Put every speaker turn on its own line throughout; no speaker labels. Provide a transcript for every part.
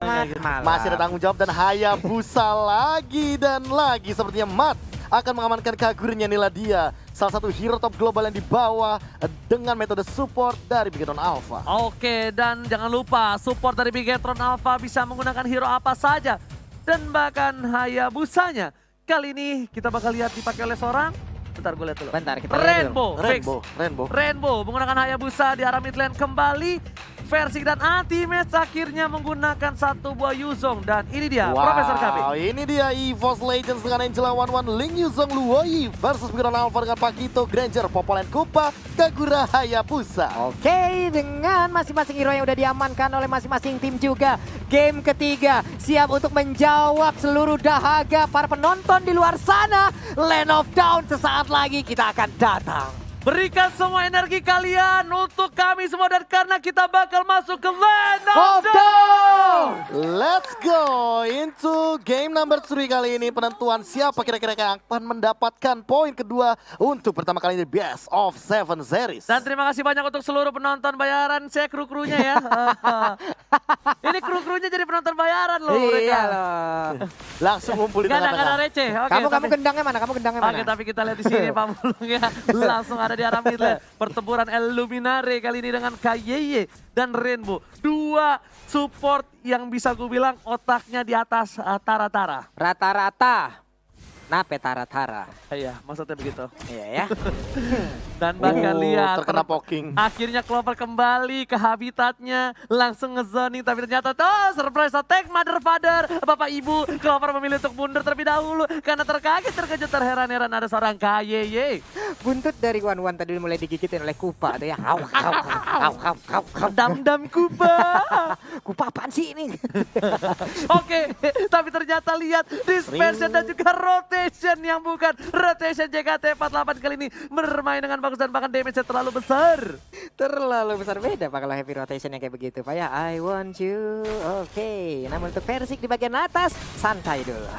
Masih ada tanggung jawab dan Hayabusa lagi dan lagi. Sepertinya Matt akan mengamankan Kagurinya Niladia. Salah satu hero top global yang dibawa dengan metode support dari Bigetron Alpha.
Oke, dan jangan lupa support dari Bigetron Alpha bisa menggunakan hero apa saja. Dan bahkan Hayabusanya kali ini kita bakal lihat dipakai oleh seorang. Bentar gue lihat dulu.
Bentar kita lihat dulu.
Rainbow.
Menggunakan Hayabusa di arah mid lane kembali. Versik dan Anti-Match akhirnya menggunakan satu buah Yuzong. Dan ini dia Profesor KB.
Ini dia EVOS Legends dengan Angela 11, Ling Yuzong Luoyi versus Bigetron Alpha dengan Pakito, Granger, Popolen Kupa, Kagura, Hayabusa.
Oke, dengan masing-masing hero yang udah diamankan oleh masing-masing tim juga. Game ketiga siap untuk menjawab seluruh dahaga para penonton di luar sana. Land of Dawn sesaat lagi kita akan datang.
Berikan semua energi kalian untuk kami semua dan karena kita bakal masuk ke Land of Dawn.
Let's go into game number 3 kali ini. Penentuan siapa kira-kira yang akan mendapatkan poin kedua untuk pertama kali di Best of 7 Series.
Dan terima kasih banyak untuk seluruh penonton bayaran. Saya kru-krunya ya. Ini kru-krunya jadi penonton bayaran loh mereka.
Iya loh.
Langsung ngumpul di
Gak ada
tengah-tengah.
receh. Oke,
Kamu gendangnya mana?
Oke, tapi kita lihat di sini Pak Mulung ya. Langsung ada di arah mid lane. Pertempuran Illuminare kali ini dengan Kayeye dan Rainbow. Dua support yang bisa gue bilang otaknya di atas Tara-Tara.
Rata-rata. Nape Tara-Tara.
Iya, maksudnya begitu.
Iya ya.
Dan bahkan lihat
terkena poking.
akhirnya Clover kembali ke habitatnya, langsung ngezoning tapi ternyata surprise attack mother father. Bapak ibu, Clover memilih untuk mundur terlebih dahulu karena terkejut terheran-heran ada seorang Kayeye.
Buntut dari Wan tadi mulai digigitin oleh Kupa tuh ya.
Dam Kupa.
Kupa apaan sih ini?
Oke, tapi ternyata lihat dispersion dan juga rotation yang bukan rotation JKT48 kali ini bermain dengan bagus dan bahkan damage-nya terlalu besar.
Terlalu besar beda Pak kalau heavy rotation yang kayak begitu Pak ya. I want you. Oke, namun untuk Versik di bagian atas santai dulu.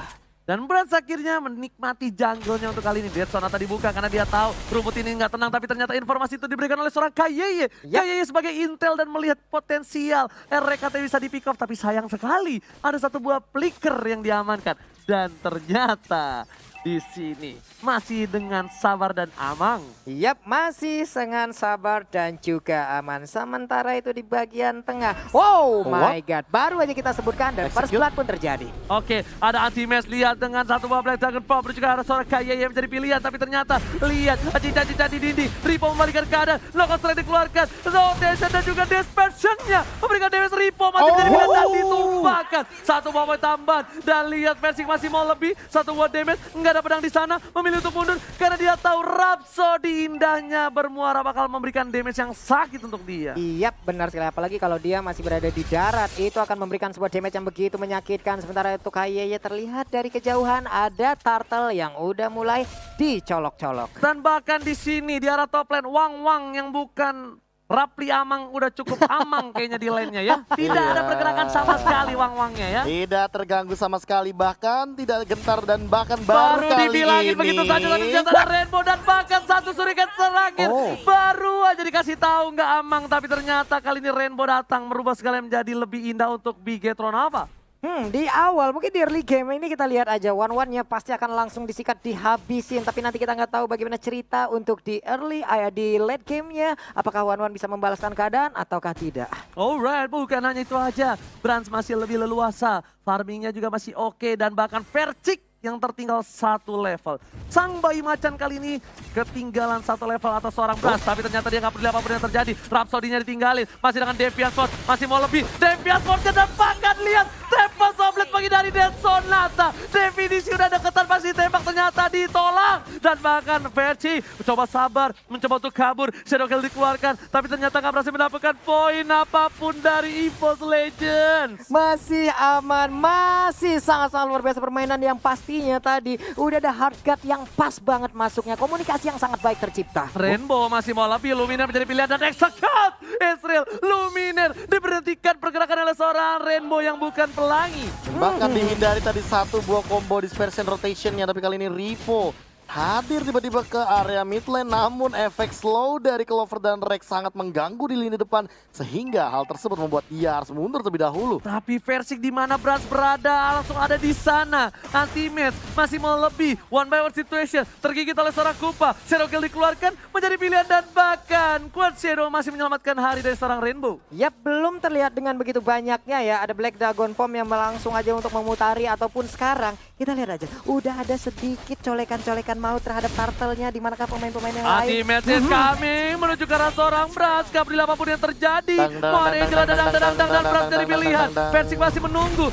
Dan Brans akhirnya menikmati jungle-nya untuk kali ini. Dead Sonata dibuka karena dia tahu rumput ini nggak tenang. Tapi ternyata informasi itu diberikan oleh seorang Kayeye. Kayeye sebagai intel dan melihat potensial RKT bisa di pick off. Tapi sayang sekali ada satu buah flicker yang diamankan. Dan ternyata di sini masih dengan sabar dan amang.
Yap, masih dengan sabar dan juga aman. Sementara itu di bagian tengah. Wow, my god. Baru aja kita sebutkan dan first blood pun terjadi.
Oke, ada Anti-Match lihat dengan satu buah Black Dragon Pop. Juga ada seorang Kayeye yang menjadi pilihan. Tapi ternyata lihat cincang-cincang di dinding. Ripo membalikan keadaan. Knockout Strike dikeluarkan. Rotation dan juga dispersion-nya memberikan damage. Ripo masih menjadi pilihan dan ditumbangkan. Satu buah poin tambahan. Dan lihat Versik masih mau lebih. Satu buah damage. Nggak ada pedang di sana. Memilih untuk mundur. Karena dia tahu Rhapsody indahnya bermuara bakal memberikan damage yang sakit untuk dia.
Iya, benar sekali. Apalagi kalau dia masih berada di darat. Itu akan memberikan sebuah damage yang begitu menyakitkan. Sementara itu Kayeye terlihat dari kejauhan ada turtle yang udah mulai dicolok-colok.
Dan bahkan di sini di arah top lane Wang yang bukan Rapli Amang udah cukup amang kayaknya di lane-nya ya. Tidak ada pergerakan sama sekali Wang-nya ya.
Tidak terganggu sama sekali, bahkan tidak gentar dan bahkan baru kali
dibilangin
ini.
begitu saja tapi ternyata ada Rainbow dan bahkan satu surikan terakhir. Baru aja dikasih tahu nggak amang tapi ternyata kali ini Rainbow datang merubah segala menjadi lebih indah untuk Bigetron apa?
Di awal mungkin di early game ini kita lihat aja one-one-nya pasti akan langsung disikat dihabisin. Tapi nanti kita nggak tahu bagaimana cerita untuk di early, di late game-nya. Apakah one-one bisa membalaskan keadaan ataukah tidak?
Alright, bukan hanya itu aja. Brans masih lebih leluasa, farmingnya juga masih oke dan bahkan Versik yang tertinggal satu level. Sang bayi macan kali ini ketinggalan satu level atas seorang Brans. Tapi ternyata dia nggak peduli apapun yang terjadi. Rhapsody-nya ditinggalin. Masih dengan Deviant Sword. Masih mau lebih. Deviant Sword-nya dapatkan. Lihat. Tembak soblet bagi dari Dead Sonata. Definisi udah deketan pasti tembak ternyata ditolak. Dan bahkan Verci mencoba sabar. Mencoba untuk kabur. Shadow Kill dikeluarkan. Tapi ternyata nggak berhasil mendapatkan poin apapun dari EVOS Legends.
Masih aman. Masih sangat-sangat luar biasa permainan yang pastinya tadi. Udah ada hard cut yang pas banget masuknya. Komunikasi yang sangat baik tercipta.
Rainbow masih mau lebih. Luminaire menjadi pilihan dan execute. Israel Luminaire diberhentikan pergerakan oleh seorang Rainbow yang bukan pelangi.
Bahkan dihindari tadi satu buah combo dispersion rotationnya, tapi kali ini Rivo hadir tiba-tiba ke area mid lane, namun efek slow dari Clover dan Rex sangat mengganggu di lini depan sehingga hal tersebut membuat dia harus mundur terlebih dahulu.
Tapi Versik di mana Brans berada langsung ada di sana. Anti-match masih mau lebih. One by one situation tergigit oleh seorang Kupa. Shadow Kill dikeluarkan menjadi pilihan dan bahkan Quad Shadow masih menyelamatkan hari dari seorang Rainbow.
Yap, belum terlihat dengan begitu banyaknya ya. Ada Black Dragon Form yang langsung aja untuk memutari ataupun sekarang. Kita lihat aja, udah ada sedikit colekan-colekan maut terhadap turtle-nya. Di manakah pemain-pemain yang lain?
Anti-match is coming menuju ke arah seorang Brans. Gak peduli apapun yang terjadi. Mohon Angela dan Brans dari pilihan. Versik masih menunggu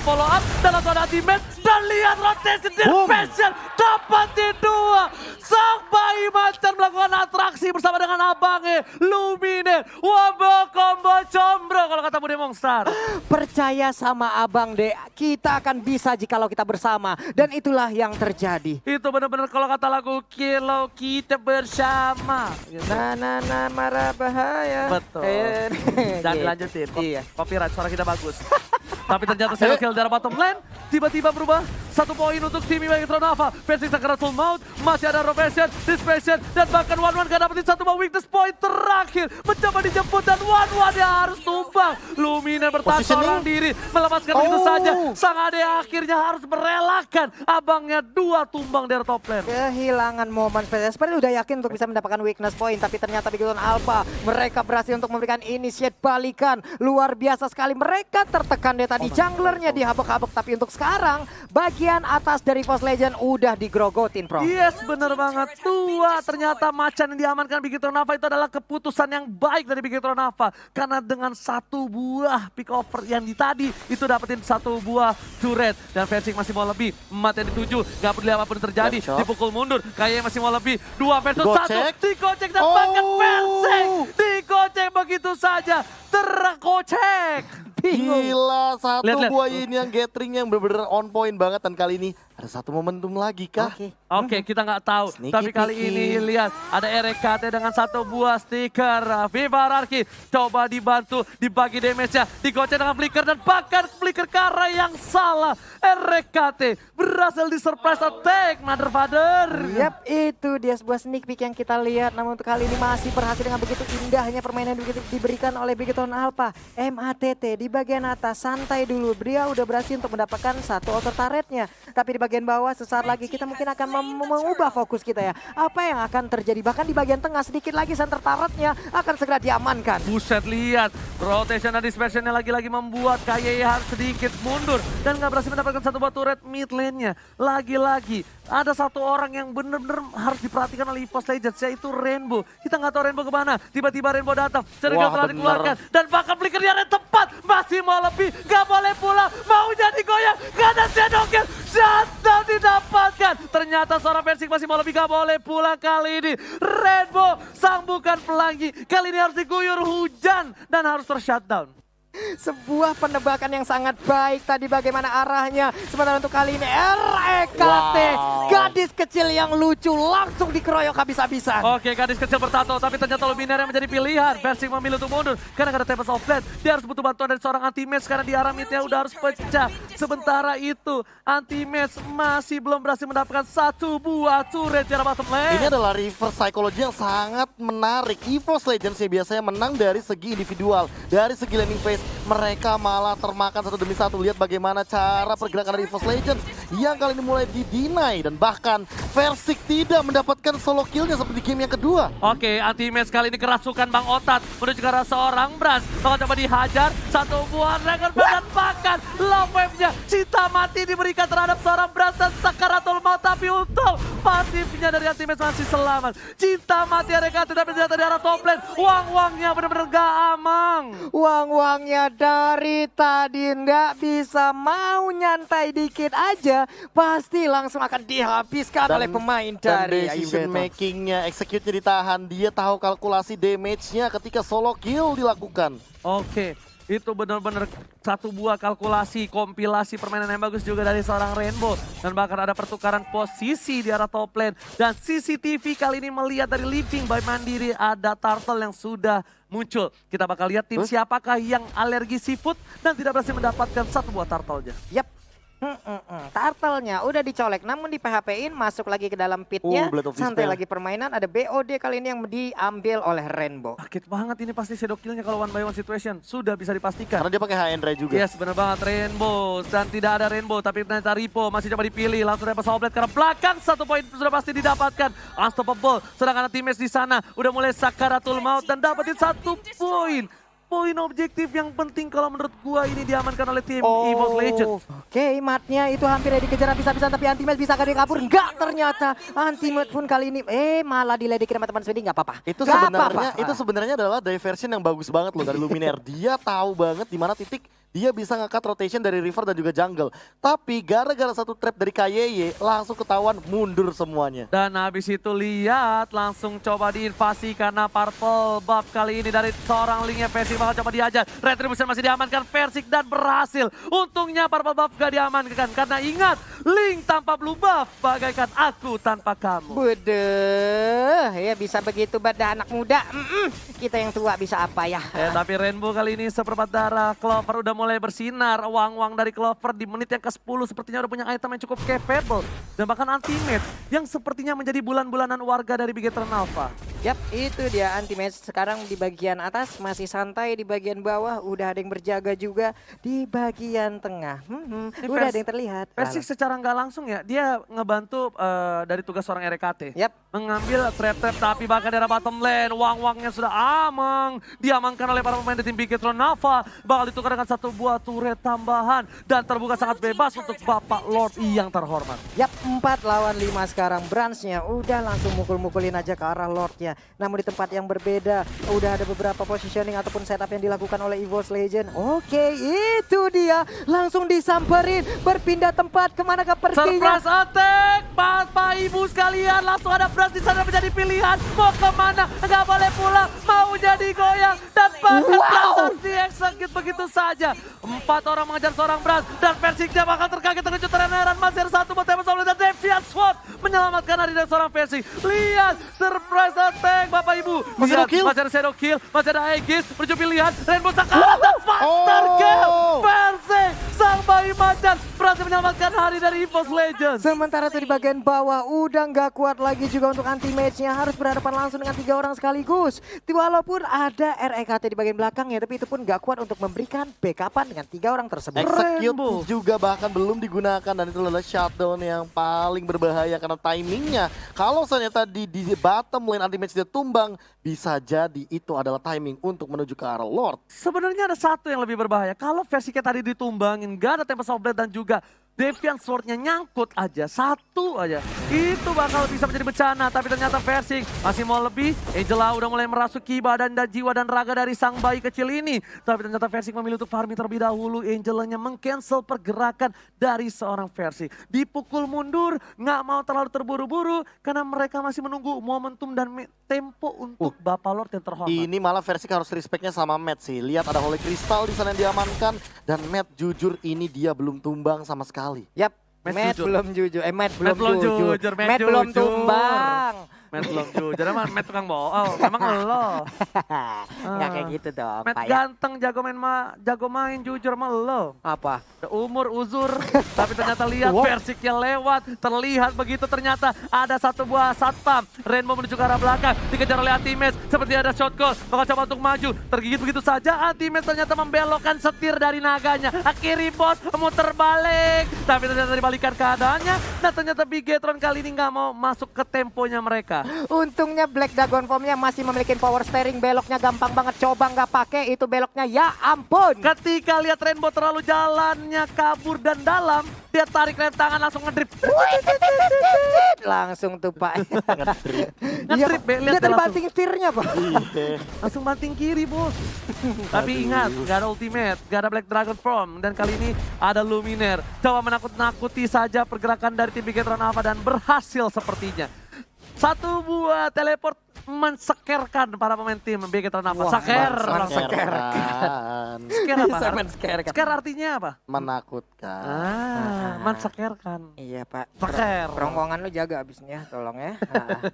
follow up. Dan langsung ada anti-match. Dan lihat rotation special dapatin 2. Sang bayi macan melakukan atraksi bersama dengan abangnya Lumine. Wombo combo combro kalau kata Bude Mongstar.
Percaya sama Abang deh, kita akan bisa jikalau kita bersama. Dan itulah yang terjadi.
Itu benar-benar kalau kata lagu Kalau Kita Bersama.
Na marah bahaya.
Betul. Dan dilanjutin.
Iya.
Copyright suara kita bagus. Tapi ternyata Shadow Kill dari bottom lane tiba-tiba berubah 1 poin untuk tim Tronava. Versi Sakaratul Maut, masih ada Rotation, Dispersion, dan bahkan One gak dapetin 1 buah weakness point terakhir. Mencoba dijemput dan One dia harus tumbang. Lumina bertahan seorang diri, melepaskan begitu saja. Sang Ade akhirnya harus merelakan abangnya 2 tumbang dari top lane.
Kehilangan momen spesial. Seperti udah yakin untuk bisa mendapatkan weakness point, tapi ternyata Bigoton Alpha mereka berhasil untuk memberikan initiate balikan. Luar biasa sekali. Mereka tertekan deh tadi junglernya dihabok-habok, tapi untuk sekarang bagian atas dari Force Legend udah digrogotin, Bro.
Yes, bener banget. Ternyata macan yang diamankan Big Tronava itu adalah keputusan yang baik dari Big Tronava. Karena dengan 1 buah pick over yang tadi itu dapetin 1 buah turret. Dan Versik masih mau lebih. Mati yang dituju, gak peduli apapun yang terjadi. Dipukul mundur, kayaknya masih mau lebih. 2 versus 1, digocek dan bahkan Versik digocek begitu saja. Terkocek.
Gila, satu
Lihat.
buah ini yang gathering yang bener-bener on point banget. Dan kali ini ada 1 momentum lagi kah?
Oke, kita nggak tahu.
Sneaky
Tapi kali
peeky.
ini lihat ada RKT dengan 1 buah stiker. Viva Rarki coba dibantu, dibagi damage-nya, digocek dengan flicker dan bahkan flicker ke arah yang salah. RKT berhasil di surprise attack, Mother Father.
Yap, itu dia sebuah sneak peek yang kita lihat. Namun untuk kali ini masih berhasil dengan begitu indahnya permainan yang diberikan oleh Bigoton Alpha. MATT di bagian atas santai dulu. Dia udah berhasil untuk mendapatkan 1 auto turretnya. Tapi di bagian bawah sesaat lagi kita mungkin akan mengubah fokus kita ya. Apa yang akan terjadi? Bahkan di bagian tengah sedikit lagi center turretnya akan segera diamankan.
Buset, lihat rotation dan dispersionnya lagi-lagi membuat KYE harus sedikit mundur dan nggak berhasil mendapatkan 1 buah turret mid lane-nya. Lagi-lagi ada 1 orang yang benar-benar harus diperhatikan oleh EVOS Legends, yaitu Rainbow. Kita nggak tahu Rainbow kemana. Tiba-tiba Rainbow datang, Cerita telah dikeluarkan dan bahkan flicker di area tepat. Masih mau lebih, nggak boleh pulang, mau jadi goyang, nggak ada Shadow Kill. Shutdown didapatkan. Ternyata seorang Versik masih mau lebih, nggak boleh pulang kali ini. Rainbow sang bukan pelangi, kali ini harus diguyur hujan dan harus ter-shutdown.
Sebuah penebakan yang sangat baik tadi bagaimana arahnya. Sementara untuk kali ini RKT, gadis kecil yang lucu langsung dikeroyok habis-habisan.
Oke, gadis kecil bertato, tapi ternyata Luminaire yang menjadi pilihan. Versik memilih untuk mundur karena gak ada Tempest of Blade. Dia harus butuh bantuan dari seorang anti-match karena di arah midnya udah harus pecah. Sementara itu, anti-match masih belum berhasil mendapatkan 1 buah turret di arah bottom lane.
Ini adalah reverse psychology yang sangat menarik. EVOS Legends ya biasanya menang dari segi individual, dari segi laning phase. Mereka malah termakan 1 demi 1. Lihat bagaimana cara pergerakan dari EVOS Legends yang kali ini mulai di-deny. Dan bahkan Versik tidak mendapatkan solo killnya seperti game yang kedua.
Oke, anti-match kali ini kerasukan Bang Otat menuju ke arah seorang Brans. Bakal coba dihajar, 1 buah Dragon Ball dan bahkan love wave-nya. Cinta mati diberikan terhadap seorang Brans dan Sakaratul Maut. Tapi untung pasifnya dari anti-match masih selamat. Cinta mati RKT tapi ternyata di arah top lane. Uang-uangnya benar-benar gak amang.
Uang-uangnya dari tadi nggak bisa, mau nyantai dikit aja pasti langsung akan dihabiskan oleh pemain dari
decision
Iveton.
makingnya, execute-nya ditahan. Dia tahu kalkulasi damage-nya ketika solo kill dilakukan.
Oke, itu benar-benar 1 buah kalkulasi, kompilasi permainan yang bagus juga dari seorang Rainbow. Dan bahkan ada pertukaran posisi di arah top lane. Dan CCTV kali ini melihat dari Living by Mandiri ada Turtle yang sudah muncul. Kita bakal lihat tim siapakah yang alergi seafood dan tidak berhasil mendapatkan 1 buah turtle-nya.
Yap. Turtle-nya udah dicolek, namun di PHP-in masuk lagi ke dalam pitnya.
Blade of
Santai
Despair.
lagi permainan, ada BOD kali ini yang diambil oleh Rainbow.
Sakit banget ini pasti shadow kill-nya kalau 1 by 1 situation. Sudah bisa dipastikan.
Karena dia pakai high end ray juga.
Yes, benar banget Rainbow. Dan tidak ada Rainbow, tapi ternyata Ripo masih coba dipilih. Langsung dapat Soulblade karena belakang 1 poin sudah pasti didapatkan. Unstoppable, sedangkan teammates di sana udah mulai sakaratul maut dan dapetin 1 poin. Poin objektif yang penting kalau menurut gua ini diamankan oleh tim EVOS Legends.
Oke, matnya itu hampir dikejar habis-habisan, tapi Anti-Match bisa dia kabur. Enggak, ternyata Anti-Match pun kali ini malah diledekin sama teman Swedi, nggak apa-apa.
Itu sebenarnya adalah diversion yang bagus banget loh dari Luminaire. Dia tahu banget di mana titik dia bisa nge-cut rotation dari river dan juga jungle. Tapi gara-gara 1 trap dari KYY langsung ketahuan mundur semuanya.
Dan habis itu lihat langsung coba diinvasi karena Purple buff kali ini dari seorang linknya Persik bakal coba diajar. Retribution masih diamankan Persik dan berhasil. Untungnya Purple buff gak diamankan karena ingat Link tanpa blue buff bagaikan aku tanpa kamu.
Budeh, ya bisa begitu pada anak muda. Kita yang tua bisa apa ya?
Tapi Rainbow kali ini seperempat darah. Clover udah mulai bersinar. Wang-wang dari Clover di menit yang ke-10 sepertinya udah punya item yang cukup capable. Dan bahkan Anti-Match yang sepertinya menjadi bulan-bulanan warga dari Bigetron Alpha.
Yap, itu dia Anti-Match sekarang di bagian atas masih santai, di bagian bawah udah ada yang berjaga juga, di bagian tengah. Udah ada yang terlihat.
Persik secara nggak langsung ya, dia ngebantu dari tugas seorang RKT.
Yap.
Mengambil trap-trap tapi bahkan dari bottom lane, Wang-wangnya sudah diamankan oleh para pemain di tim Bigetron Alpha. Bakal ditukar dengan 1 buah turret tambahan dan terbuka sangat bebas untuk Bapak Lord yang terhormat.
Yap, 4 lawan 5 sekarang. Branch-nya udah langsung mukul-mukulin aja ke arah Lord-nya. Namun di tempat yang berbeda, udah ada beberapa positioning ataupun setup yang dilakukan oleh EVOS Legend. Oke, itu dia. Langsung disamperin, berpindah tempat kemana ke perginya.
Surprise attack, Bapak Ibu sekalian, langsung ada Branch di sana menjadi pilihan. Mau kemana? Nggak boleh pulang, mau jadi goyang. Dan bahkan Branch harus dieksekut begitu saja. 4 orang mengejar seorang Branch dan Persiknya bakal terkaget terkejut terheran. Masih ada 1 buat Tembak dan Deviant Sword menyelamatkan hari dari seorang Persik. Lihat, surprise attack Bapak Ibu.
Masih ada kill.
Masih ada shadow kill, masih ada Aegis, menuju pilihan. Rainbow Sakara dan Faster Kill. Persik, sang bayi macan berhasil menyelamatkan hari dari EVOS Legends.
Sementara itu di bagian bawah udah nggak kuat lagi juga untuk Anti-Match-nya, harus berhadapan langsung dengan 3 orang sekaligus. Walaupun ada REKT di bagian belakangnya, tapi itu pun nggak kuat untuk memberikan backupan dengan 3 orang tersebut.
Execute juga bahkan belum digunakan dan itu adalah shutdown yang paling berbahaya karena timingnya. Kalau ternyata di bottom lane Anti-Match dia tumbang, bisa jadi itu adalah timing untuk menuju ke arah Lord.
Sebenarnya ada satu yang lebih berbahaya. Kalau Persiknya tadi ditumbangin, gak ada Tempest of Blade dan juga Deviant Sword-nya nyangkut aja, 1 aja. Itu bakal bisa menjadi bencana, tapi ternyata Persik masih mau lebih. Angela udah mulai merasuki badan dan jiwa dan raga dari sang bayi kecil ini. Tapi ternyata Persik memilih untuk farming terlebih dahulu. Angelanya meng-cancel pergerakan dari seorang Persik. Dipukul mundur, nggak mau terlalu terburu-buru karena mereka masih menunggu momentum dan tempo untuk Bapak Lord yang terhormat.
Ini malah Persik harus respectnya sama Matt sih. Lihat ada Holy Crystal di sana yang diamankan dan Matt jujur ini dia belum tumbang sama sekali.
Yap,
Matt
Matt
jujur.
belum jujur. Matt
Matt
belum jujur.
Matt
Matt belum
jujur.
tumbang.
Matt belum jujur, emang Matt tukang bohong, emang lo.
Nggak kayak gitu dong,
Matt
Pak ya.
ganteng, jago main jujur sama lo.
Apa?
Udah umur uzur, tapi ternyata lihat Persiknya lewat. Terlihat begitu ternyata ada 1 buah satpam. Rainbow menuju ke arah belakang, dikejar oleh Anti-Match. Seperti ada shot call, bakal coba untuk maju. Tergigit begitu saja, Anti-Match ternyata membelokkan setir dari naganya. Akhiri bot, muter balik. Tapi ternyata dibalikan keadaannya. Nah ternyata Bigetron kali ini nggak mau masuk ke temponya mereka.
Untungnya Black Dragon Form-nya masih memiliki power steering, beloknya gampang banget, coba nggak pakai itu beloknya, ya ampun.
Ketika lihat Rainbow terlalu jalannya kabur dan dalam, dia tarik rem tangan langsung ngedrip.
Langsung tuh Pak.
Ngedrip, Be, lihat
Lihat dari
langsung.
banting setirnya Pak.
Langsung banting kiri bos. Tapi ingat, gak ada ultimate, gak ada Black Dragon Form. Dan kali ini ada Luminaire. Coba menakut-nakuti saja pergerakan dari tim Bigetron Alpha dan berhasil sepertinya. 1 buah teleport mensekerkan para pemain tim BG Ternapa.
Wah,
Saker.
Mensekerkan.
Sker apa?
Mensekerkan.
Sker artinya apa?
Menakutkan.
Mensekerkan.
Iya Pak.
Seker.
Rongkongan lu jaga abisnya, tolong ya.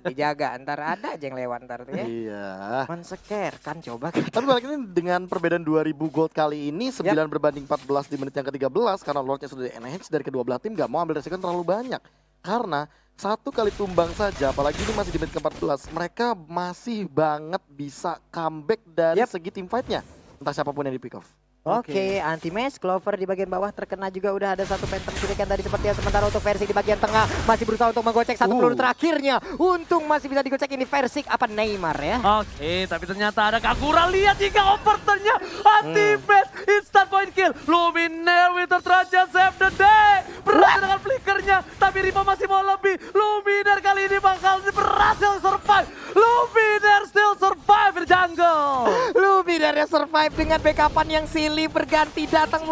Dijaga, ntar ada aja yang lewat ntar tuh ya.
Iya.
Mensekerkan coba.
Tapi balik ini dengan perbedaan 2000 gold kali ini 9 berbanding 14 di menit yang ke-13 karena Lordnya sudah di-enhance dari kedua belah tim gak mau ambil resiko terlalu banyak. Karena satu kali tumbang saja, apalagi ini masih di menit ke-14, mereka masih banget bisa comeback dari segi team fight-nya. Entah siapapun yang di pick off.
Oke, anti-match, Clover di bagian bawah terkena juga, udah ada satu phantom shuriken tadi sepertinya. Sementara untuk Versik di bagian tengah masih berusaha untuk menggocek satu peluru terakhirnya. Untung masih bisa digocek ini Versik apa Neymar ya.
Oke, tapi ternyata ada Kagura, lihat jika overturnnya anti-match, instant point kill. Luminaire Winter Trajan save the day. Berhasil dengan flickernya, tapi Ripo masih mau lebih. Luminaire kali ini bakal berhasil survive. Luminaire still survive di jungle.
Luminaire survive dengan backupan yang silih berganti datang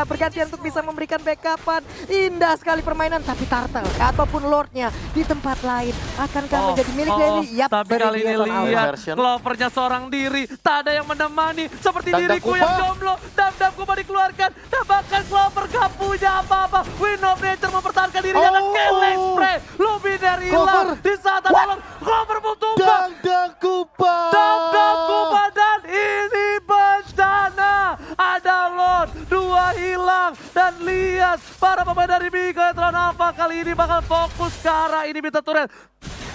berganti untuk bisa memberikan backupan. Indah sekali permainan, tapi Turtle ataupun Lordnya di tempat lain akankah menjadi milik Dewi? Yap,
tapi kali ini lihat Clovernya seorang diri, tak ada yang menemani seperti diriku yang jomblo. Dam-dam Kuba dikeluarkan dan bahkan Clover gak punya apa-apa. Wind of Nature mempertahankan dirinya dan killing spray. Luminaire hilang di saat ada Lord. Clover mau tumbang.
Dam-dam Kuba.
Dam-dam Kuba dan ini bencana. Ada Lord, dua hilang, dan lihat para pemain dari BG Ternapa kali ini bakal fokus ke arah ini Bita Turret.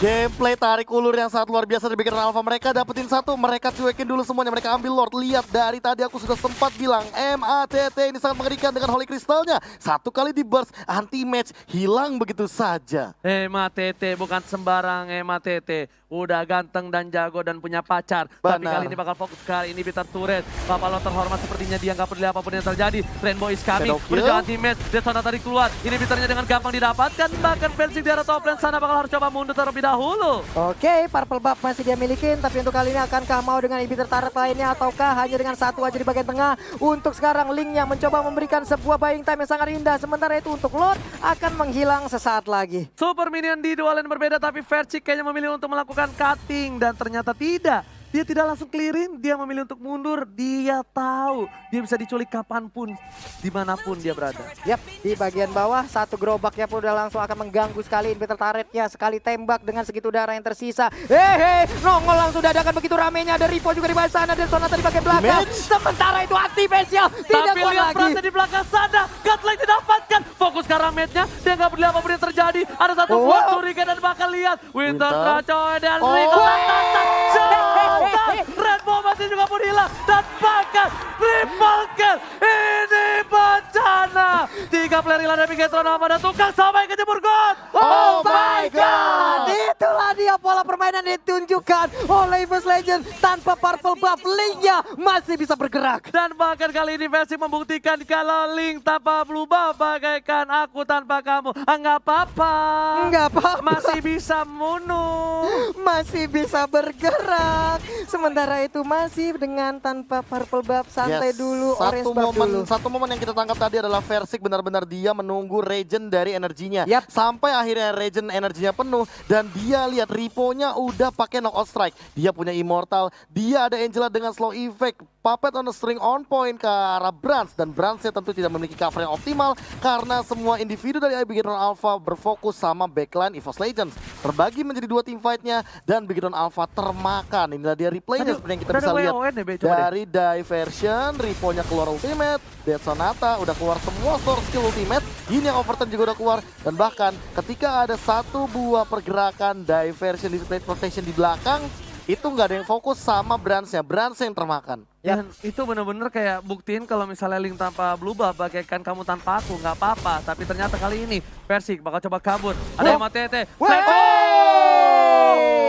Gameplay tarik ulur yang sangat luar biasa dari BG Ternapa. Mereka dapetin satu, mereka cuekin dulu semuanya, mereka ambil Lord. Lihat dari tadi aku sudah sempat bilang MATT ini sangat mengerikan dengan Holy Crystalnya. Satu kali di burst, anti-match, hilang begitu saja.
MATT bukan sembarang MATT. Udah ganteng dan jago dan punya pacar. Tapi kali ini bakal fokus kali ini Bita Turret. Bapak Lord terhormat sepertinya dia nggak peduli apapun yang terjadi. Rainbow is coming, menuju anti-match. Desana tadi keluar, ini Bitarnya dengan gampang didapatkan. Bahkan Versik di arah top lane sana bakal harus coba mundur terlebih dahulu.
Oke, Purple Buff masih dia milikin, tapi untuk kali ini akankah mau dengan inhibitor turret lainnya ataukah hanya dengan satu aja di bagian tengah? Untuk sekarang Link yang mencoba memberikan sebuah buying time yang sangat indah. Sementara itu untuk Lord akan menghilang sesaat lagi.
Super minion di dua lane berbeda, tapi Versik kayaknya memilih untuk melakukan cutting dan ternyata tidak. Dia tidak langsung clearin, dia memilih untuk mundur. Dia tahu dia bisa diculik kapanpun, dimanapun dia berada.
Yap, di bagian bawah satu gerobaknya pun udah langsung akan mengganggu sekali inhibitor turretnya. Sekali tembak dengan segitu darah yang tersisa. Nongol langsung dadakan begitu ramenya. Ada Ripo juga di bawah sana, dan Sonata di bagian belakang. Sementara itu anti-match-nya tidak
tapi
kuat
lihat
lagi.
Prasa di belakang sana, Godlike didapatkan. Fokus ke arah match-nya, dia nggak peduli apapun yang terjadi. Ada satu buat curiga dan bakal lihat. Winter Tracoy dan Rico Rainbow masih juga pun hilang dan bahkan triple kill. Ini bencana. 3 player hilang dari BG Ternapa dan tukang sampai kejebur God.
Oh my god, itulah dia pola permainan yang ditunjukkan oleh Evos Legend. Tanpa purple buff, Link-nya masih bisa bergerak.
Dan bahkan kali ini Versik membuktikan kalau Link tanpa blue buff bagaikan aku tanpa kamu. Enggak apa-apa.
Enggak apa-apa.
Masih bisa munuh.
Masih bisa bergerak. Sementara itu masih dengan tanpa purple buff, santai dulu, orange buff dulu.
Satu momen yang kita tangkap tadi adalah Versik benar-benar dia menunggu regen dari energinya.
Yap.
Sampai akhirnya regen energinya penuh dan dia lihat Ripo-nya udah pakai knockout strike. Dia punya immortal, dia ada Angela dengan slow effect. Puppet on the string on point ke arah Brans, dan Bransnya tentu tidak memiliki cover yang optimal karena semua individu dari Bigetron Alpha berfokus sama backline EVOS Legends. Terbagi menjadi dua tim fight-nya dan Bigetron Alpha termakan. Inilah dia replaynya seperti yang kita bisa lihat dari diversion, Ripo-nya keluar ultimate, Dead Sonata udah keluar semua source skill ultimate, ini yang overturn juga udah keluar, dan bahkan ketika ada satu buah pergerakan diversion di plate protection di belakang, itu nggak ada yang fokus sama Bransnya yang termakan.
Dan itu bener-bener kayak buktiin kalau misalnya Link tanpa blue buff bagaikan kamu tanpa aku, nggak apa-apa. Tapi ternyata kali ini Versik bakal coba kabur. Ada MATT.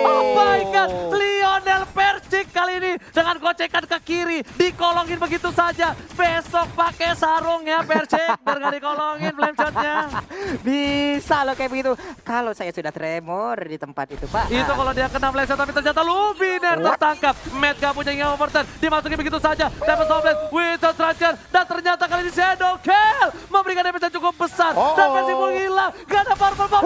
Oh my god, Lionel Versik kali ini dengan gocekan ke kiri, dikolongin begitu saja. Besok pakai sarung ya Versik, biar gak dikolongin flame shotnya.
Bisa loh kayak begitu. Kalau saya sudah tremor di tempat itu, Pak.
Itu kalau dia kena flame shot, tapi ternyata Luminaire tertangkap. Matt gak punya yang overturn, dimasukin begitu saja. Dapat Softblade, Winter Striker, dan ternyata kali ini Shadow Kill memberikan damage yang cukup besar. Dan Versik pun hilang, gak ada purple buff.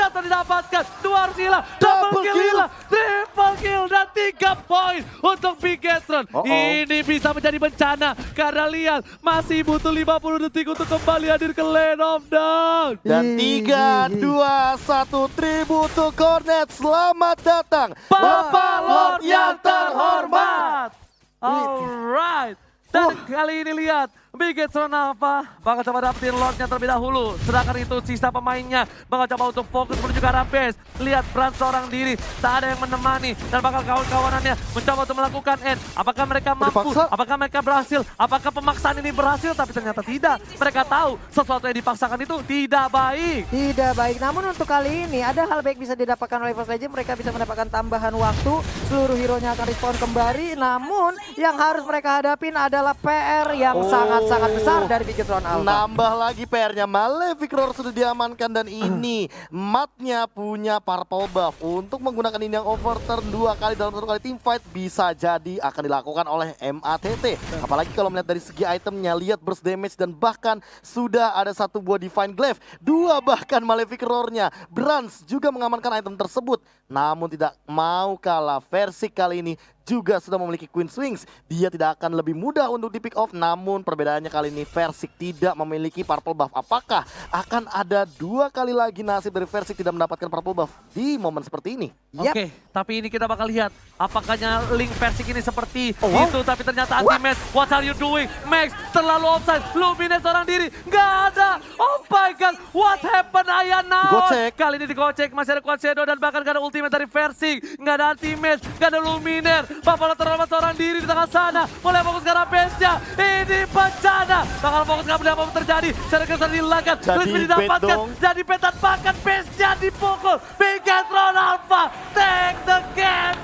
jatuh didapatkan. Dua harus hilang, double kill hilang, triple kill dan 3 poin untuk Bigetron. Ini bisa menjadi bencana karena lihat masih butuh 50 detik untuk kembali hadir ke Land of Dawn.
Dan 3, 2, 1 tribute to Cornet. Selamat datang
Bapak Lord yang terhormat. Alright. Dan kali ini lihat Bigetron Alpha bakal coba dapetin Lordnya terlebih dahulu. Sedangkan itu sisa pemainnya bakal coba untuk fokus menuju ke arah base. Lihat Brand seorang diri, tak ada yang menemani. Dan bakal kawan-kawanannya mencoba untuk melakukan end. Apakah mereka mampu?
Dipaksa.
Apakah mereka berhasil? Apakah pemaksaan ini berhasil? Tapi ternyata tidak. Mereka tahu sesuatu yang dipaksakan itu tidak baik.
Tidak baik, namun untuk kali ini ada hal baik bisa didapatkan oleh First Legend. Mereka bisa mendapatkan tambahan waktu, seluruh hero-nya akan respawn kembali. Namun yang harus mereka hadapin adalah PR yang sangat besar dari Bigetron Alpha.
Nambah lagi PR-nya, Malefic Roar sudah diamankan dan ini Matnya punya purple buff untuk menggunakan ini yang overturn 2 kali dalam 1 kali teamfight bisa jadi akan dilakukan oleh MATT. Apalagi kalau melihat dari segi itemnya, lihat burst damage dan bahkan sudah ada 1 buah Divine Glaive, 2 bahkan Malefic Roar-nya. Brands juga mengamankan item tersebut, namun tidak mau kalah. Versi kali ini juga sudah memiliki Queen's Wings. Dia tidak akan lebih mudah untuk di pick off, namun perbedaannya kali ini Versik tidak memiliki purple buff. Apakah akan ada 2 kali lagi nasib dari Versik tidak mendapatkan purple buff di momen seperti ini?
Oke, tapi ini kita bakal lihat apakahnya Link Versik ini seperti itu, tapi ternyata anti-match. What are you doing? Max terlalu offside, Lumines seorang diri, nggak ada. Oh my god, what happened Ayana?
Digocek.
Kali ini digocek, masih ada Quad Shadow dan bahkan nggak ada ultimate dari Versik, nggak ada anti-match, nggak ada Luminer. Bapak terlalu seorang diri di tengah sana, mulai fokus ke arah base-nya. Ini bencana, bakal fokus nggak boleh apa-apa terjadi. Secara kesan dihilangkan, Crispy didapatkan, jadi petan bahkan base-nya dipukul. Bigetron Alpha take the game.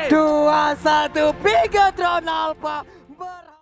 2-1 Bigetron Alpha